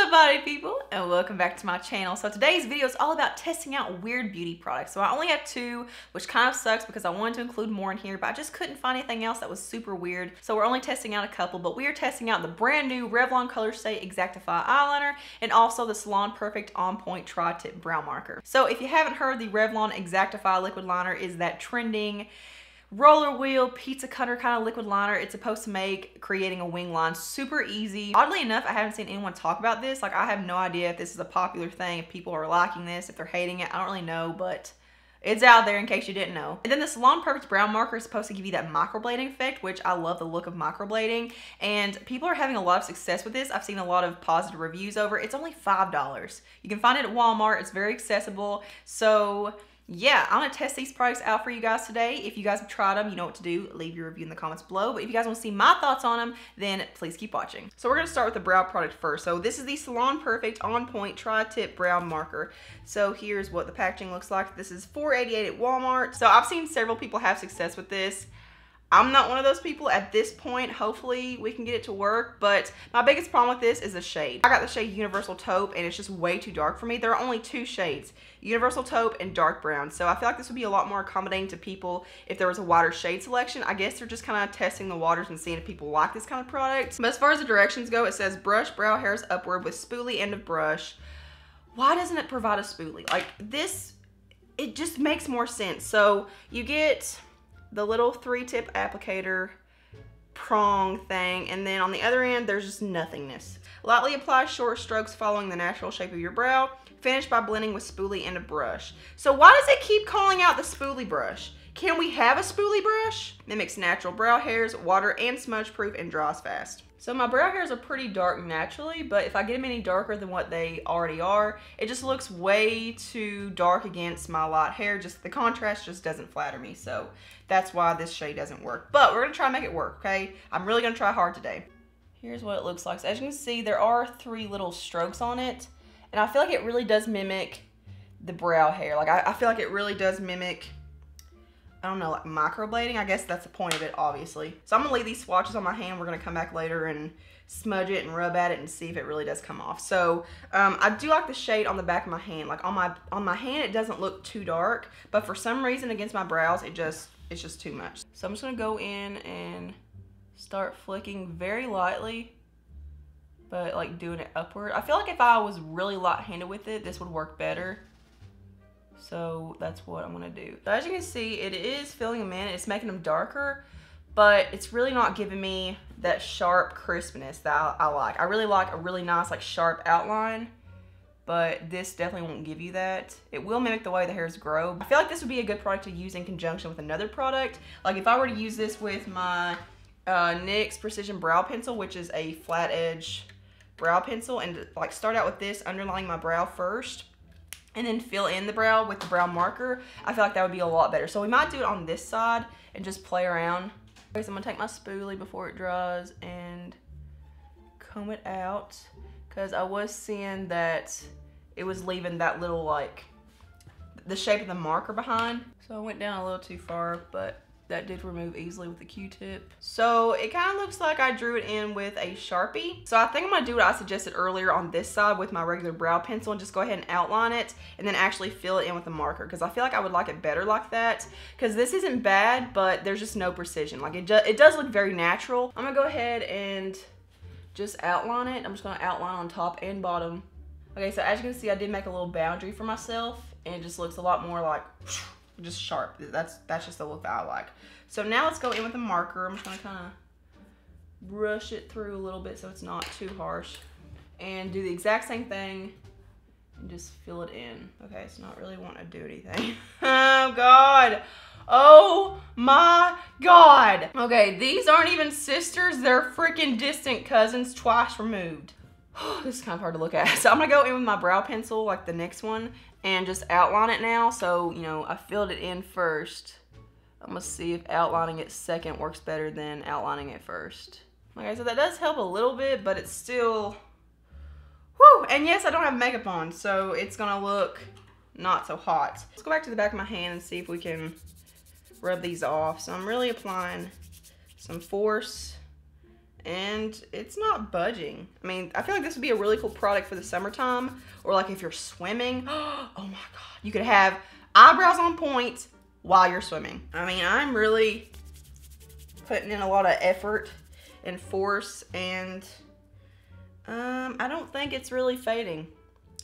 Hello body people, and welcome back to my channel. So today's video is all about testing out weird beauty products. So I only have two, which kind of sucks because I wanted to include more in here, but I just couldn't find anything else that was super weird. So we're only testing out a couple, but we are testing out the brand new Revlon Colorstay Exactify eyeliner and also the Salon Perfect On Point Tri-Tip Brow Marker. So if you haven't heard, the Revlon Exactify liquid liner is that trending roller wheel pizza cutter kind of liquid liner. It's supposed to make creating a wing line super easy. Oddly enough, I haven't seen anyone talk about this. Like, I have no idea if this is a popular thing, if people are liking this, if they're hating it. I don't really know, but it's out there in case you didn't know. And then the Salon Perfect Brow Marker is supposed to give you that microblading effect, which I love the look of microblading. And people are having a lot of success with this. I've seen a lot of positive reviews over it. It's only $5. You can find it at Walmart. It's very accessible. So yeah, I'm gonna test these products out for you guys today. If you guys have tried them, you know what to do. Leave your review in the comments below. But if you guys want to see my thoughts on them, then please keep watching. So we're gonna start with the brow product first. So this is the Salon Perfect On Point Tri-Tip Brow Marker. So here's what the packaging looks like. This is $4.88 at Walmart. So I've seen several people have success with this. I'm not one of those people at this point. Hopefully we can get it to work, but my biggest problem with this is the shade. I got the shade Universal Taupe and it's just way too dark for me. There are only two shades, Universal Taupe and Dark Brown. So I feel like this would be a lot more accommodating to people if there was a wider shade selection. I guess they're just kind of testing the waters and seeing if people like this kind of product. But as far as the directions go, it says brush brow hairs upward with spoolie end of brush. Why doesn't it provide a spoolie? Like this, it just makes more sense. So you get the little 3-tip applicator prong thing, and then on the other end there's just nothingness. Lightly apply short strokes following the natural shape of your brow. Finish by blending with spoolie and a brush. So why does it keep calling out the spoolie brush? Can we have a spoolie brush? Mimics natural brow hairs, water and smudge proof, and dries fast. So my brow hairs are pretty dark naturally, but if I get them any darker than what they already are, it just looks way too dark against my light hair. Just the contrast just doesn't flatter me. So that's why this shade doesn't work. But we're gonna try to make it work, okay? I'm really gonna try hard today. Here's what it looks like. So as you can see, there are 3 little strokes on it. And I feel like it really does mimic the brow hair. Like I feel like it really does mimic, I don't know, like microblading. I guess that's the point of it, obviously. So I'm gonna leave these swatches on my hand. We're gonna come back later and smudge it and rub at it and see if it really does come off. So I do like the shade on the back of my hand. Like on my hand, it doesn't look too dark, but for some reason against my brows, it's just too much. So I'm just gonna go in and start flicking very lightly, but like doing it upward. I feel like if I was really light-handed with it, this would work better. So that's what I'm gonna do. So as you can see, it is filling them in. It's making them darker, but it's really not giving me that sharp crispness that I like. I really like a really nice, like sharp outline, but this definitely won't give you that. It will mimic the way the hairs grow. I feel like this would be a good product to use in conjunction with another product. Like if I were to use this with my NYX Precision Brow Pencil, which is a flat edge brow pencil, and like start out with this underlining my brow first, and then fill in the brow with the brow marker, I feel like that would be a lot better. So we might do it on this side and just play around. Okay, so I'm gonna take my spoolie before it dries and comb it out, because I was seeing that it was leaving that little, like, the shape of the marker behind. So I went down a little too far, but that did remove easily with the Q-tip. So it kind of looks like I drew it in with a Sharpie. So I think I'm gonna do what I suggested earlier on this side with my regular brow pencil and just go ahead and outline it and then actually fill it in with the marker, because I feel like I would like it better like that, because this isn't bad, but there's just no precision. Like it does look very natural. I'm gonna go ahead and just outline it. I'm just gonna outline on top and bottom. Okay, so as you can see, I did make a little boundary for myself, and it just looks a lot more like just sharp. That's just the look that I like. So now let's go in with a marker. I'm just gonna kind of brush it through a little bit so it's not too harsh, and do the exact same thing and just fill it in. Okay, it's not really wanting to do anything. Oh God. Oh my God. Okay, these aren't even sisters. They're freaking distant cousins twice removed. This is kind of hard to look at. So I'm gonna go in with my brow pencil, like the next one, and just outline it now. So, you know, I filled it in first. I'm gonna see if outlining it second works better than outlining it first. Okay, so that does help a little bit, but it's still, whew. And yes, I don't have makeup on, so it's gonna look not so hot. Let's go back to the back of my hand and see if we can rub these off. So I'm really applying some force and it's not budging. I mean, I feel like this would be a really cool product for the summertime, or like if you're swimming. Oh my God, you could have eyebrows on point while you're swimming. I mean, I'm really putting in a lot of effort and force, and I don't think it's really fading.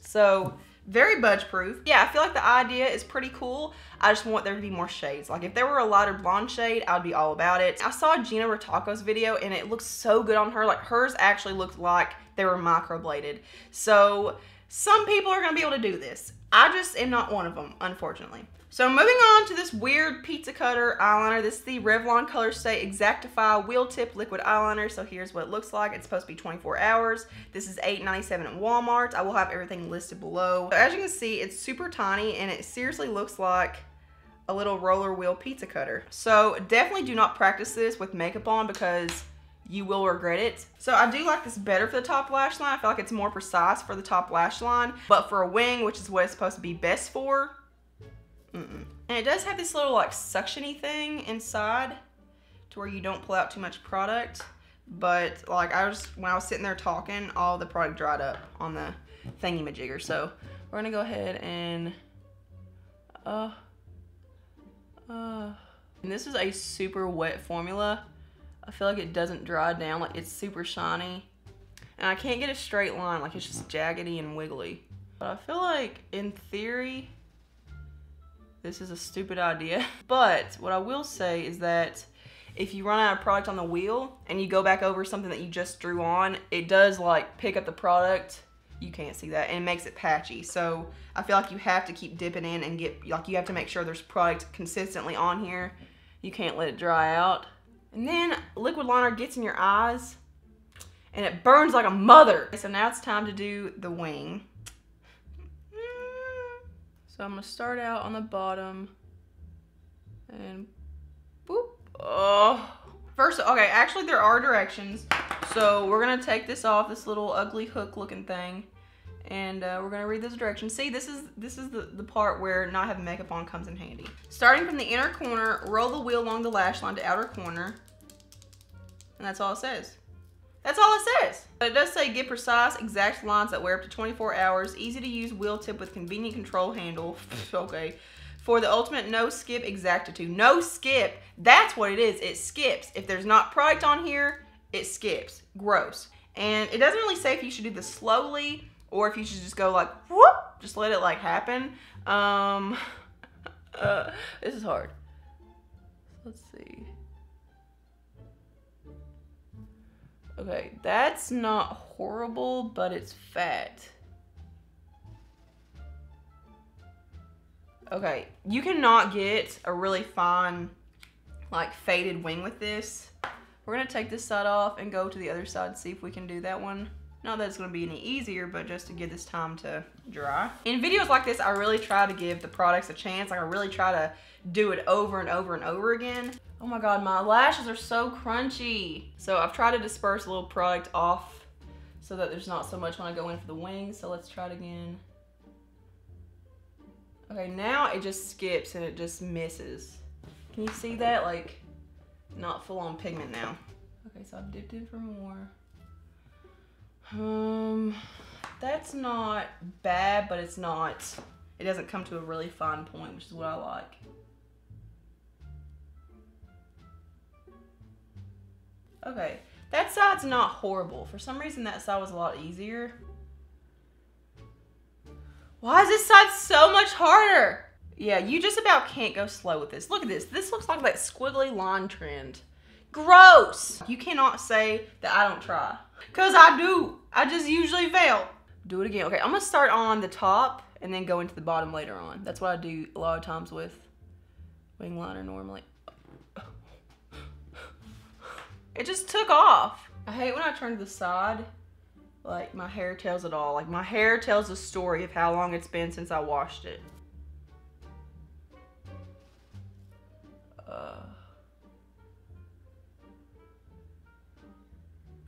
So very budge proof. Yeah, I feel like the idea is pretty cool. I just want there to be more shades. Like if there were a lighter blonde shade, I'd be all about it. I saw Gina Ritaco's video and it looks so good on her. Like hers actually looked like they were microbladed. So some people are gonna be able to do this. I just am not one of them, unfortunately. So moving on to this weird pizza cutter eyeliner. This is the Revlon Colorstay Exactify Wheel Tip Liquid Eyeliner. So here's what it looks like. It's supposed to be 24 hours. This is $8.97 at Walmart. I will have everything listed below. So as you can see, it's super tiny and it seriously looks like a little roller wheel pizza cutter. So definitely do not practice this with makeup on because you will regret it. So I do like this better for the top lash line. I feel like it's more precise for the top lash line, but for a wing, which is what it's supposed to be best for, and it does have this little like suction-y thing inside to where you don't pull out too much product. But like when I was sitting there talking, all the product dried up on the thingy-majigger. So we're gonna go ahead and and this is a super wet formula. I feel like it doesn't dry down, like it's super shiny. And I can't get a straight line, like it's just jaggedy and wiggly. But I feel like in theory, this is a stupid idea. But what I will say is that if you run out of product on the wheel and you go back over something that you just drew on, it does like pick up the product. You can't see that, and it makes it patchy. So I feel like you have to keep dipping in and you have to make sure there's product consistently on here. You can't let it dry out. And then liquid liner gets in your eyes and it burns like a mother. So now it's time to do the wing. So I'm gonna start out on the bottom and boop. Oh. First, okay, actually there are directions. So we're gonna take this off, this little ugly hook looking thing, and we're gonna read those directions. See, this is the part where not having makeup on comes in handy. Starting from the inner corner, roll the wheel along the lash line to outer corner, and that's all it says. That's all it says. But it does say get precise, exact lines that wear up to 24 hours, easy to use wheel tip with convenient control handle. Okay. For the ultimate no skip exactitude. No skip, that's what it is. It skips. If there's not product on here, it skips. Gross. And it doesn't really say if you should do this slowly or if you should just go like whoop, just let it like happen. This is hard. Let's see. Okay, that's not horrible, but it's fat. Okay, you cannot get a really fine, like faded wing with this. We're gonna take this side off and go to the other side, see if we can do that one. Not that it's gonna be any easier, but just to give this time to dry. In videos like this, I really try to give the products a chance. Like I really try to do it over and over and over again. Oh my God, my lashes are so crunchy. So I've tried to disperse a little product off so that there's not so much when I go in for the wings. So let's try it again. Okay, now it just skips and it just misses. Can you see that? Like, not full on pigment now. Okay, so I've dipped in for more. That's not bad, but it doesn't come to a really fine point, which is what I like. Okay, that side's not horrible. For some reason, that side was a lot easier. Why is this side so much harder? Yeah, you just about can't go slow with this. Look at this. This looks like that squiggly line trend. Gross. You cannot say that I don't try. Because I do. I just usually fail. Do it again. Okay, I'm going to start on the top and then go into the bottom later on. That's what I do a lot of times with wing liner normally. It just took off. I hate when I turn to the side. Like my hair tells it all. Like my hair tells the story of how long it's been since I washed it.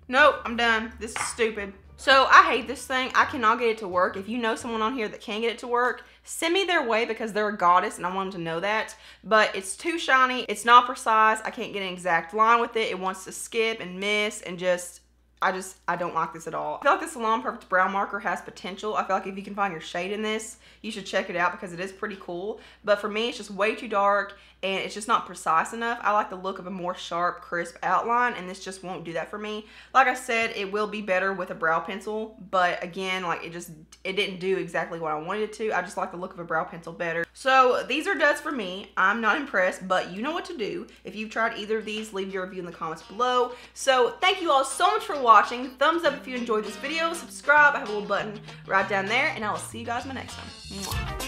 Nope, I'm done. This is stupid. So I hate this thing. I cannot get it to work. If you know someone on here that can get it to work, send me their way because they're a goddess and I want them to know that. But it's too shiny. It's not precise. I can't get an exact line with it. It wants to skip and miss and I don't like this at all. I feel like the Salon Perfect Brow Marker has potential. I feel like if you can find your shade in this, you should check it out because it is pretty cool. But for me, it's just way too dark and it's just not precise enough. I like the look of a more sharp, crisp outline, and this just won't do that for me. Like I said, it will be better with a brow pencil, but again, like it didn't do exactly what I wanted it to. I just like the look of a brow pencil better. So these are duds for me. I'm not impressed, but you know what to do. If you've tried either of these, leave your review in the comments below. So thank you all so much for watching. Thumbs up if you enjoyed this video. Subscribe. I have a little button right down there, and I will see you guys in my next one. Mwah.